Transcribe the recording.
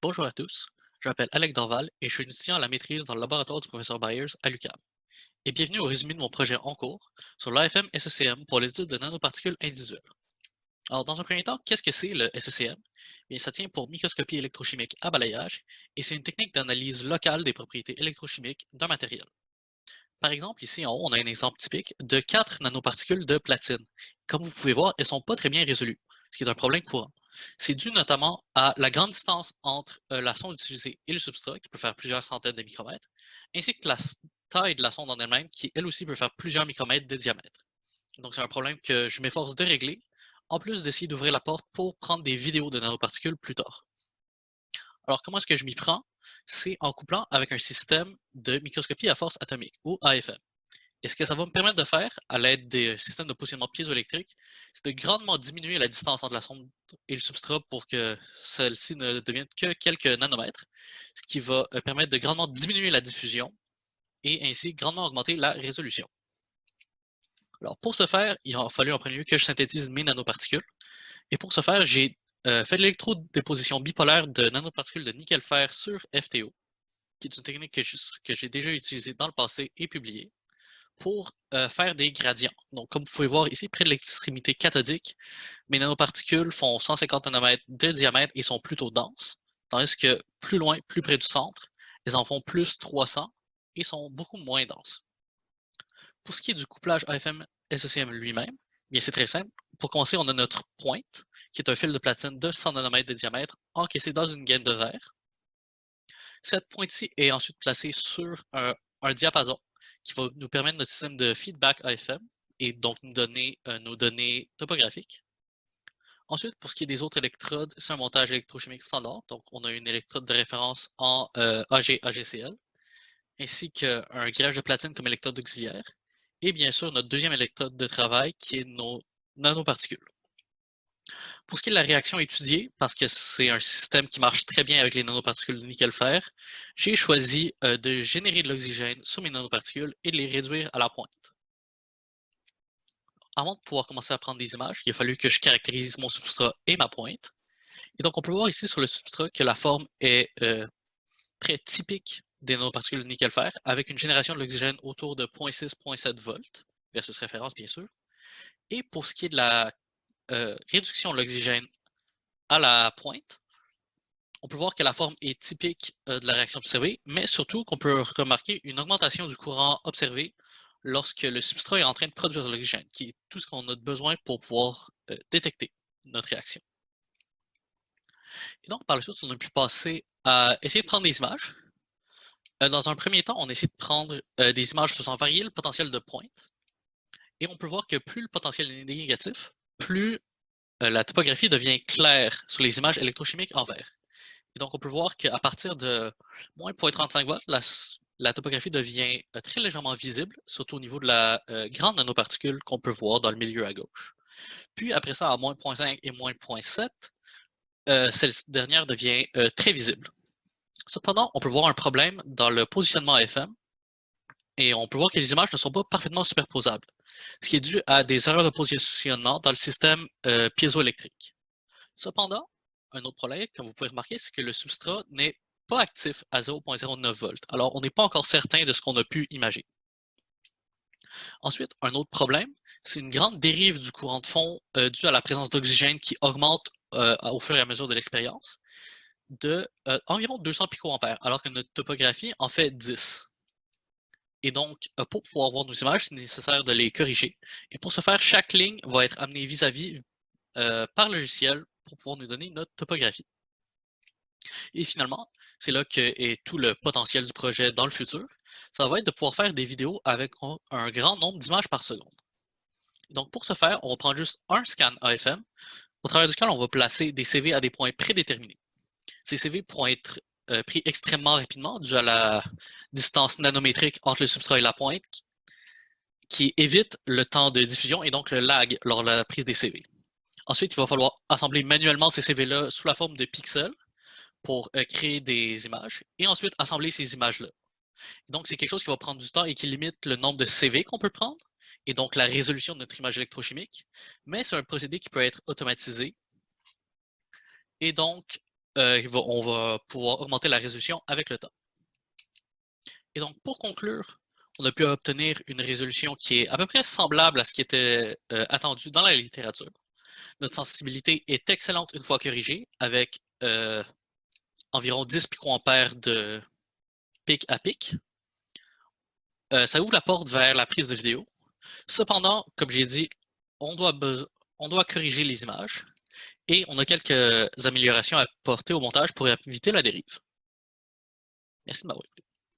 Bonjour à tous, je m'appelle Alec Dorval et je suis étudiant à la maîtrise dans le laboratoire du professeur Byers à l'UQAM. Et bienvenue au résumé de mon projet en cours sur l'AFM SECM pour l'étude de nanoparticules individuelles. Alors, dans un premier temps, qu'est-ce que c'est le SECM? Bien, ça tient pour microscopie électrochimique à balayage et c'est une technique d'analyse locale des propriétés électrochimiques d'un matériel. Par exemple, ici en haut, on a un exemple typique de 4 nanoparticules de platine. Comme vous pouvez voir, elles ne sont pas très bien résolues, ce qui est un problème courant. C'est dû notamment à la grande distance entre la sonde utilisée et le substrat, qui peut faire plusieurs centaines de micromètres, ainsi que la taille de la sonde en elle-même, qui elle aussi peut faire plusieurs micromètres de diamètre. Donc c'est un problème que je m'efforce de régler, en plus d'essayer d'ouvrir la porte pour prendre des vidéos de nanoparticules plus tard. Alors, comment est-ce que je m'y prends? C'est en couplant avec un système de microscopie à force atomique, ou AFM. Et ce que ça va me permettre de faire, à l'aide des systèmes de positionnement piézoélectrique, c'est de grandement diminuer la distance entre la sonde et le substrat pour que celle-ci ne devienne que quelques nanomètres, ce qui va permettre de grandement diminuer la diffusion et ainsi grandement augmenter la résolution. Alors, pour ce faire, il a fallu en premier lieu que je synthétise mes nanoparticules. Et pour ce faire, j'ai fait de l'électrodéposition bipolaire de nanoparticules de nickel-fer sur FTO, qui est une technique que j'ai déjà utilisée dans le passé et publiée, pour faire des gradients. Donc, comme vous pouvez voir ici, près de l'extrémité cathodique, mes nanoparticules font 150 nanomètres de diamètre et sont plutôt denses, tandis que plus loin, plus près du centre, elles en font plus 300 et sont beaucoup moins denses. Pour ce qui est du couplage AFM-SECM lui-même, bien c'est très simple. Pour commencer, on a notre pointe, qui est un fil de platine de 100 nanomètres de diamètre encaissé dans une gaine de verre. Cette pointe-ci est ensuite placée sur un diapason qui va nous permettre notre système de feedback AFM et donc nous donner nos données topographiques. Ensuite, pour ce qui est des autres électrodes, c'est un montage électrochimique standard. Donc, on a une électrode de référence en AG-AGCL, ainsi qu'un grillage de platine comme électrode auxiliaire. Et bien sûr, notre deuxième électrode de travail qui est nos nanoparticules. Pour ce qui est de la réaction étudiée, parce que c'est un système qui marche très bien avec les nanoparticules de nickel-fer, j'ai choisi de générer de l'oxygène sur mes nanoparticules et de les réduire à la pointe. Avant de pouvoir commencer à prendre des images, il a fallu que je caractérise mon substrat et ma pointe. Et donc, on peut voir ici sur le substrat que la forme est très typique des nanoparticules de nickel-fer, avec une génération de l'oxygène autour de 0.6-0.7 volts, versus référence bien sûr. Et pour ce qui est de la réduction de l'oxygène à la pointe, on peut voir que la forme est typique de la réaction observée, mais surtout qu'on peut remarquer une augmentation du courant observé lorsque le substrat est en train de produire de l'oxygène, qui est tout ce qu'on a besoin pour pouvoir détecter notre réaction. Et donc, par la suite, on a pu passer à essayer de prendre des images. Dans un premier temps, on essaie de prendre des images faisant varier le potentiel de pointe. Et on peut voir que plus le potentiel est négatif, plus la topographie devient claire sur les images électrochimiques en vert. Et donc, on peut voir qu'à partir de moins 0.35 volts, la topographie devient très légèrement visible, surtout au niveau de la grande nanoparticule qu'on peut voir dans le milieu à gauche. Puis après ça, à moins 0.5 et moins 0.7, cette dernière devient très visible. Cependant, on peut voir un problème dans le positionnement FM et on peut voir que les images ne sont pas parfaitement superposables, ce qui est dû à des erreurs de positionnement dans le système piézoélectrique. Cependant, un autre problème, comme vous pouvez remarquer, c'est que le substrat n'est pas actif à 0.09 volts. Alors, on n'est pas encore certain de ce qu'on a pu imaginer. Ensuite, un autre problème, c'est une grande dérive du courant de fond due à la présence d'oxygène qui augmente au fur et à mesure de l'expérience de environ 200 picoampères, alors que notre topographie en fait 10. Et donc, pour pouvoir voir nos images, c'est nécessaire de les corriger. Et pour ce faire, chaque ligne va être amenée vis-à-vis par logiciel pour pouvoir nous donner notre topographie. Et finalement, c'est là qu'est tout le potentiel du projet dans le futur. Ça va être de pouvoir faire des vidéos avec un grand nombre d'images par seconde. Donc, pour ce faire, on va prendre juste un scan AFM, au travers duquel on va placer des CV à des points prédéterminés. Ces CV pourront être pris extrêmement rapidement dû à la distance nanométrique entre le substrat et la pointe, qui évite le temps de diffusion et donc le lag lors de la prise des CV. Ensuite, il va falloir assembler manuellement ces CV-là sous la forme de pixels pour créer des images et ensuite assembler ces images-là. Donc, c'est quelque chose qui va prendre du temps et qui limite le nombre de CV qu'on peut prendre et donc la résolution de notre image électrochimique, mais c'est un procédé qui peut être automatisé. Et donc, on va pouvoir augmenter la résolution avec le temps. Et donc, pour conclure, on a pu obtenir une résolution qui est à peu près semblable à ce qui était attendu dans la littérature. Notre sensibilité est excellente une fois corrigée, avec environ 10 picoampères de pic à pic. Ça ouvre la porte vers la prise de vidéo. Cependant, comme j'ai dit, on doit corriger les images et on a quelques améliorations à apporter au montage pour éviter la dérive. Merci de m'avoir écouté.